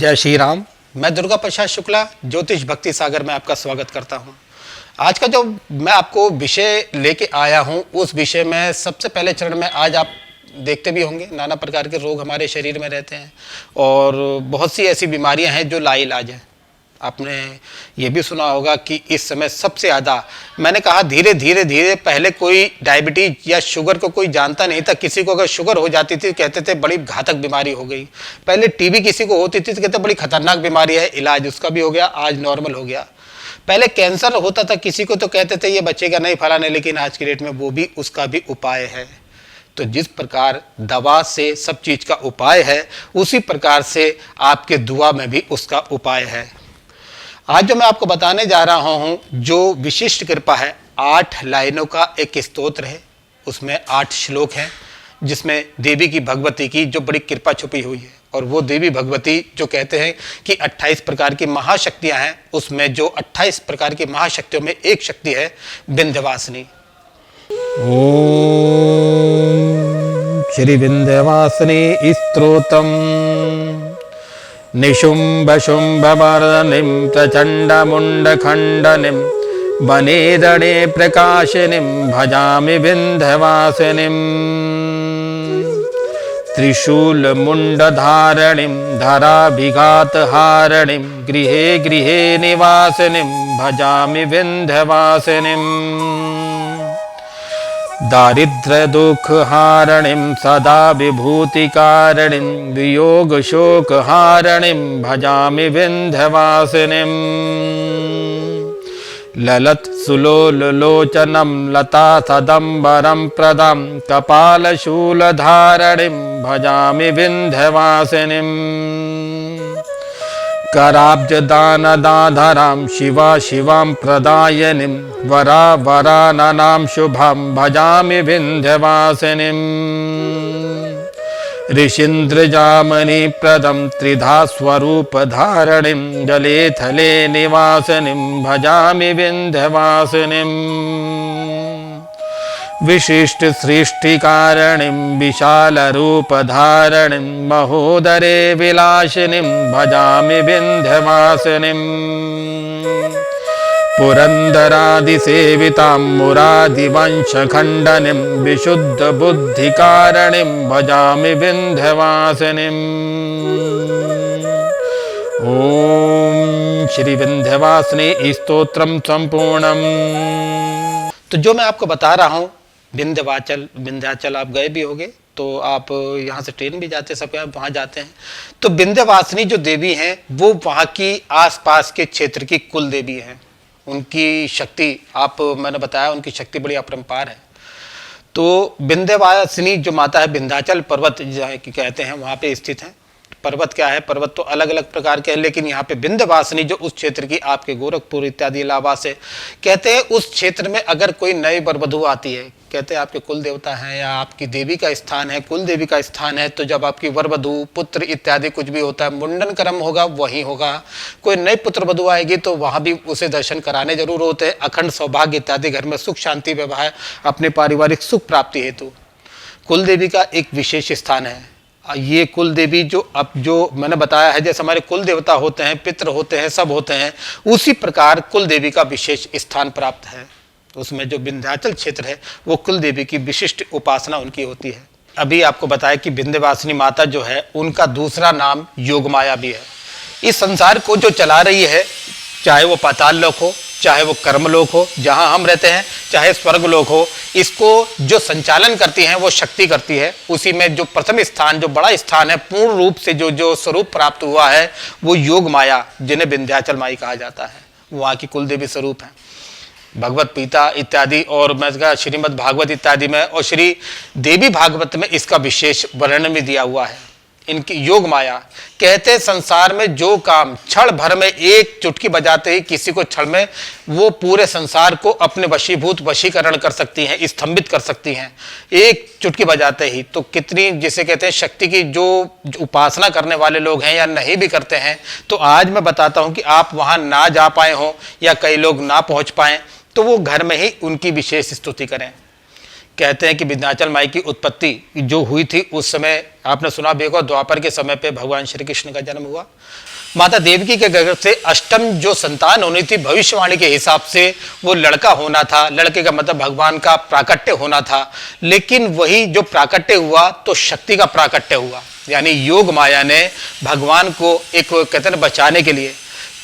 जय श्री राम। मैं दुर्गा प्रसाद शुक्ला ज्योतिष भक्ति सागर में आपका स्वागत करता हूं। आज का जो मैं आपको विषय लेके आया हूं उस विषय में सबसे पहले चरण में आज आप देखते भी होंगे नाना प्रकार के रोग हमारे शरीर में रहते हैं और बहुत सी ऐसी बीमारियां हैं जो लाइलाज हैं। आपने ये भी सुना होगा कि इस समय सबसे ज़्यादा, मैंने कहा धीरे धीरे पहले कोई डायबिटीज या शुगर को कोई जानता नहीं था। किसी को अगर शुगर हो जाती थी कहते थे बड़ी घातक बीमारी हो गई। पहले टीबी किसी को होती थी तो कहते बड़ी खतरनाक बीमारी है, इलाज उसका भी हो गया, आज नॉर्मल हो गया। पहले कैंसर होता था किसी को तो कहते थे ये बचेगा नहीं फलाने, लेकिन आज की डेट में वो भी उसका भी उपाय है। तो जिस प्रकार दवा से सब चीज का उपाय है उसी प्रकार से आपके दुआ में भी उसका उपाय है। आज जो मैं आपको बताने जा रहा हूं जो विशिष्ट कृपा है, 8 लाइनों का एक स्तोत्र है, उसमें 8 श्लोक हैं जिसमें देवी की भगवती की जो बड़ी कृपा छुपी हुई है। और वो देवी भगवती जो कहते हैं कि 28 प्रकार की महाशक्तियां हैं, उसमें जो 28 प्रकार की महाशक्तियों में एक शक्ति है विंध्यवासिनी। ओम श्री विंध्यवासिनी स्तोत्रम निशुंभ शुंभ मर्दनिं प्रचंड मुंड खंडनिं वनेदणे प्रकाशिनीं भजामि विंध्यवासिनीं त्रिशूल मुंड धारणीं धराभिघात हारणीं गृहे गृहे निवासिनीं भजामि विंध्यवासिनीं दारिद्र्य दुख हारणीं सदा विभूतिकारणीं वियोग शोक हारणीं भजामि विंध्यवासिनीं ललत सुलोल लोचनं लता सदंबरं प्रदं कपाल शूल धारणीं भजामि विंध्यवासिनीं कराब्ज दान दाधरां शिवा शिवां प्रदायनीं वरा वराननां शुभां भजामि विंध्यवासिनीं ऋषीन्द्रजामनि प्रदं त्रिधा स्वरूप धारणीं जले थले निवासिनीं भजामि विंध्यवासिनीं विशिष्ट सृष्टिकारणीं विशाल रूप धारणीं महोदरे विलासिनीं भजामि विंध्यवासिनीं पुरंदरादिसेवितां मुरादिवंशखण्डनीं विशुद्ध बुद्धिकारणीं भजामि विंध्यवासिनीं। ओम श्री विंध्यवासिनी स्तोत्रम संपूर्णम। तो जो मैं आपको बता रहा हूँ विंध्याचल आप गए भी होंगे तो आप यहाँ से ट्रेन भी जाते हैं, सब वहाँ जाते हैं। तो विंध्यवासिनी जो देवी हैं वो वहाँ की आसपास के क्षेत्र की कुल देवी हैं। उनकी शक्ति मैंने बताया उनकी शक्ति बड़ी अपरंपार है। तो विंध्यवासिनी जो माता है विंध्याचल पर्वत की कहते हैं वहाँ पे स्थित है। पर्वत क्या है, पर्वत तो अलग अलग प्रकार के हैं, लेकिन यहाँ पे विंध्यवासिनी जो उस क्षेत्र की आपके गोरखपुर इत्यादि इलाहाबाद से कहते हैं उस क्षेत्र में अगर कोई नई वरवधू आती है, कहते हैं आपके कुल देवता हैं या आपकी देवी का स्थान है, कुल देवी का स्थान है, तो जब आपकी वरवधू पुत्र इत्यादि कुछ भी होता है मुंडन कर्म होगा वहीं होगा। कोई नई पुत्र वधू आएगी तो वहाँ भी उसे दर्शन कराने जरूर होते हैं। अखंड सौभाग्य इत्यादि घर में सुख शांति व्यवहार अपने पारिवारिक सुख प्राप्ति हेतु कुल देवी का एक विशेष स्थान है। ये कुल देवी जो मैंने बताया है, जैसे हमारे कुल देवता होते हैं, पितृ होते हैं, सब होते हैं, उसी प्रकार कुल देवी का विशेष स्थान प्राप्त है। उसमें जो विंध्याचल क्षेत्र है वो कुल देवी की विशिष्ट उपासना उनकी होती है। अभी आपको बताया कि विंध्यवासिनी माता जो है उनका दूसरा नाम योगमाया भी है। इस संसार को जो चला रही है, चाहे वो पाताल लोक हो, चाहे वो कर्मलोक हो जहां हम रहते हैं, चाहे स्वर्ग लोक हो, इसको जो संचालन करती हैं वो शक्ति करती है। उसी में जो प्रथम स्थान, जो बड़ा स्थान है, पूर्ण रूप से जो स्वरूप प्राप्त हुआ है वो योग माया, जिन्हें विंध्याचल माई कहा जाता है, वहाँ की कुल देवी स्वरूप है। भगवत गीता इत्यादि और मैं कहा श्रीमद् भागवत इत्यादि में और श्री देवी भागवत में इसका विशेष वर्णन भी दिया हुआ है। इनकी योग माया कहते हैं संसार में जो काम क्षण भर में एक चुटकी बजाते ही किसी को क्षण में वो पूरे संसार को अपने वशीकरण कर सकती हैं, स्तंभित कर सकती हैं एक चुटकी बजाते ही। तो कितनी जिसे कहते हैं शक्ति की जो उपासना करने वाले लोग हैं या नहीं भी करते हैं, तो आज मैं बताता हूं कि आप वहां ना जा पाए हो या कई लोग ना पहुंच पाए तो वो घर में ही उनकी विशेष स्तुति करें। कहते हैं कि विंध्याचल माई की उत्पत्ति जो हुई थी उस समय आपने सुना भी होगा, द्वापर के समय पे भगवान श्री कृष्ण का जन्म हुआ। माता देवकी के गर्भ से अष्टम जो संतान होनी थी, भविष्यवाणी के हिसाब से वो लड़का होना था। लड़के का मतलब भगवान का प्राकट्य होना था, लेकिन वही जो प्राकट्य हुआ तो शक्ति का प्राकट्य हुआ। यानी योग माया ने भगवान को एक कहते हैं बचाने के लिए,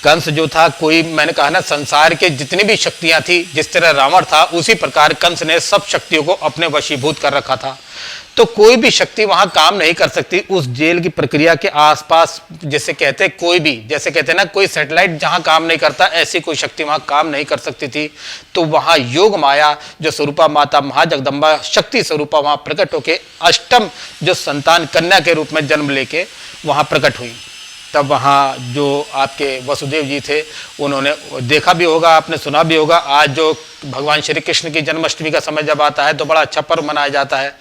कंस जो था, कोई मैंने कहा ना संसार के जितनी भी शक्तियां थी, जिस तरह रावण था उसी प्रकार कंस ने सब शक्तियों को अपने वशीभूत कर रखा था। तो कोई भी शक्ति वहां काम नहीं कर सकती उस जेल की प्रक्रिया के आसपास। जैसे कहते हैं कोई भी, जैसे कहते हैं ना कोई सैटेलाइट जहां काम नहीं करता, ऐसी कोई शक्ति वहां काम नहीं कर सकती थी। तो वहां योग माया जो स्वरूपा माता महाजगदम्बा शक्ति स्वरूपा वहां प्रकट होके अष्टम जो संतान कन्या के रूप में जन्म लेके वहां प्रकट हुई। तब वहाँ जो आपके वसुदेव जी थे उन्होंने देखा भी होगा, आपने सुना भी होगा। आज जो भगवान श्री कृष्ण की जन्माष्टमी का समय जब आता है तो बड़ा अच्छा पर्व मनाया जाता है।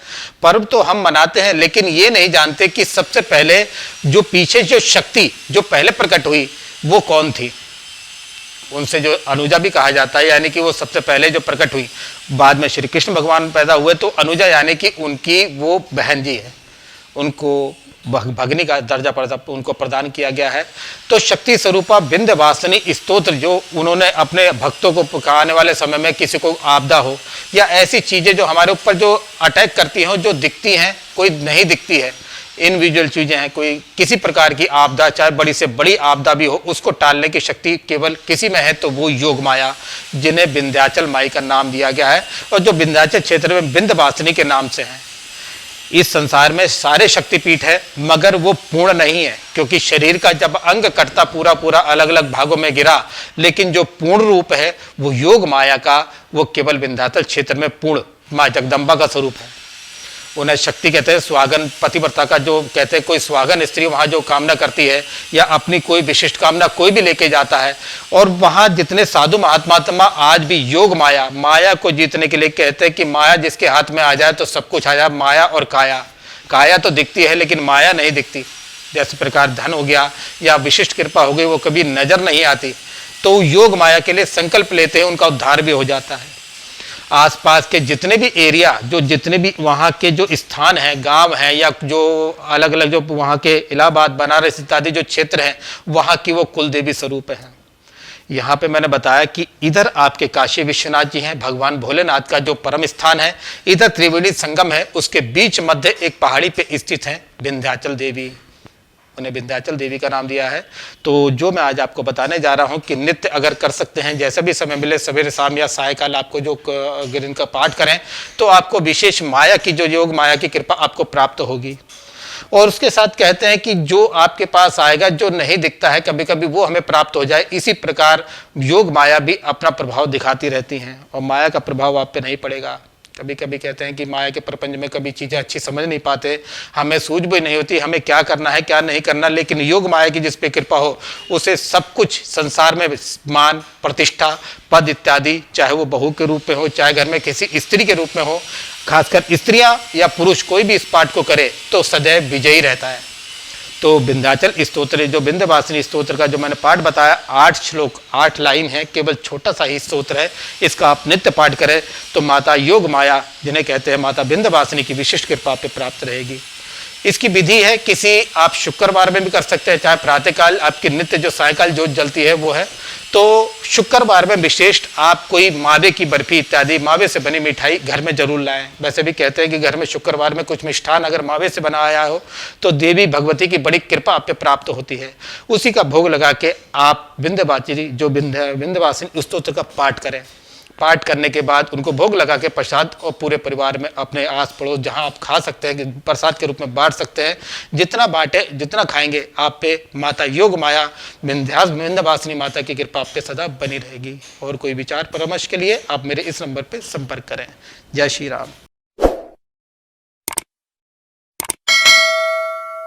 पर्व तो हम मनाते हैं, लेकिन ये नहीं जानते कि सबसे पहले जो पीछे जो शक्ति जो पहले प्रकट हुई वो कौन थी। उनसे जो अनुजा भी कहा जाता है, यानी कि वो सबसे पहले जो प्रकट हुई। बाद में श्री कृष्ण भगवान पैदा हुए तो अनुजा यानी कि उनकी वो बहन जी है, उनको भगनी का दर्जा उनको प्रदान किया गया है। तो शक्ति स्वरूपा विंध्यवासिनी स्तोत्र जो उन्होंने अपने भक्तों को पुकारने वाले समय में किसी को आपदा हो या ऐसी चीजें जो हमारे ऊपर जो अटैक करती हैं, जो दिखती हैं कोई नहीं दिखती है, इनविजुअल चीजें हैं, कोई किसी प्रकार की आपदा चाहे बड़ी से बड़ी आपदा भी हो, उसको टालने की शक्ति केवल किसी में है तो वो योग माया, जिन्हें विंध्याचल माई का नाम दिया गया है और जो विंध्याचल क्षेत्र में विंध्यवासिनी के नाम से है। इस संसार में सारे शक्तिपीठ है मगर वो पूर्ण नहीं है, क्योंकि शरीर का जब अंग कटता पूरा पूरा अलग अलग भागों में गिरा, लेकिन जो पूर्ण रूप है वो योग माया का, वो केवल विंध्याचल क्षेत्र में पूर्ण माँ जगदम्बा का स्वरूप है। उन्हें शक्ति कहते हैं। सुहागन पतिव्रता का जो कहते हैं, कोई सुहागन स्त्री वहाँ जो कामना करती है या अपनी कोई विशिष्ट कामना कोई भी लेके जाता है, और वहाँ जितने साधु महात्मा आज भी योग माया माया को जीतने के लिए कहते हैं कि माया जिसके हाथ में आ जाए तो सब कुछ आ जाए। माया और काया, काया तो दिखती है लेकिन माया नहीं दिखती। जैसे प्रकार धन हो गया या विशिष्ट कृपा हो गई, वो कभी नजर नहीं आती। तो योग माया के लिए संकल्प लेते हैं, उनका उद्धार भी हो जाता है। आसपास के जितने भी एरिया, जो जितने भी वहाँ के जो स्थान हैं, गांव हैं, या जो अलग अलग जो वहाँ के इलाहाबाद बनारस इत्यादि जो क्षेत्र हैं, वहाँ की वो कुल देवी स्वरूप हैं। यहाँ पे मैंने बताया कि इधर आपके काशी विश्वनाथ जी हैं, भगवान भोलेनाथ का जो परम स्थान है। इधर त्रिवेणी संगम है, उसके बीच मध्य एक पहाड़ी पे स्थित है विंध्याचल देवी, उन्हें विंध्याचल देवी का नाम दिया है। तो जो मैं आज आपको बताने जा रहा हूँ कि नित्य अगर कर सकते हैं, जैसे भी समय मिले, सवेरे शाम या सायकाल आपको जो अगर इनका पाठ करें तो आपको विशेष माया की जो योग माया की कृपा आपको प्राप्त होगी। और उसके साथ कहते हैं कि जो आपके पास आएगा, जो नहीं दिखता है कभी कभी, वो हमें प्राप्त हो जाए। इसी प्रकार योग माया भी अपना प्रभाव दिखाती रहती हैं और माया का प्रभाव आप पे नहीं पड़ेगा। कभी कभी कहते हैं कि माया के प्रपंच में कभी चीज़ें अच्छी समझ नहीं पाते, हमें सूझबूझ नहीं होती हमें क्या करना है क्या नहीं करना, लेकिन योग माया की जिस पे कृपा हो उसे सब कुछ संसार में मान प्रतिष्ठा पद इत्यादि, चाहे वो बहू के रूप में हो चाहे घर में किसी स्त्री के रूप में हो, खासकर स्त्रियां या पुरुष कोई भी इस पाठ को करे तो सदैव विजयी रहता है। तो विंध्याचल स्तोत्र जो विंध्यवासिनी स्तोत्र का जो मैंने पाठ बताया, 8 श्लोक 8 लाइन है, केवल छोटा सा ही स्तोत्र है। इसका आप नित्य पाठ करें तो माता योग माया जिन्हें कहते हैं माता विंध्यवासिनी की विशिष्ट कृपा पे प्राप्त रहेगी। इसकी विधि है, किसी आप शुक्रवार में भी कर सकते हैं, चाहे प्रातःकाल आपकी नित्य जो सायकाल जोत जलती है वो है। तो शुक्रवार में विशेष आप कोई मावे की बर्फी इत्यादि मावे से बनी मिठाई घर में जरूर लाएं। वैसे भी कहते हैं कि घर में शुक्रवार में कुछ मिष्ठान अगर मावे से बनाया हो तो देवी भगवती की बड़ी कृपा आप पे प्राप्त होती है। उसी का भोग लगा के आप विंध्यवासिनी जो विंध्यवासिनी स्तोत्र का पाठ करें। पाठ करने के बाद उनको भोग लगा के प्रसाद और पूरे परिवार में अपने आस पड़ोस जहां आप खा सकते हैं कि प्रसाद के रूप में बांट सकते हैं। जितना बांटे जितना खाएंगे आप पे माता योग माया विंध्यवासिनी माता की कृपा आप पे सदा बनी रहेगी। और कोई विचार परामर्श के लिए आप मेरे इस नंबर पे संपर्क करें। जय श्री राम।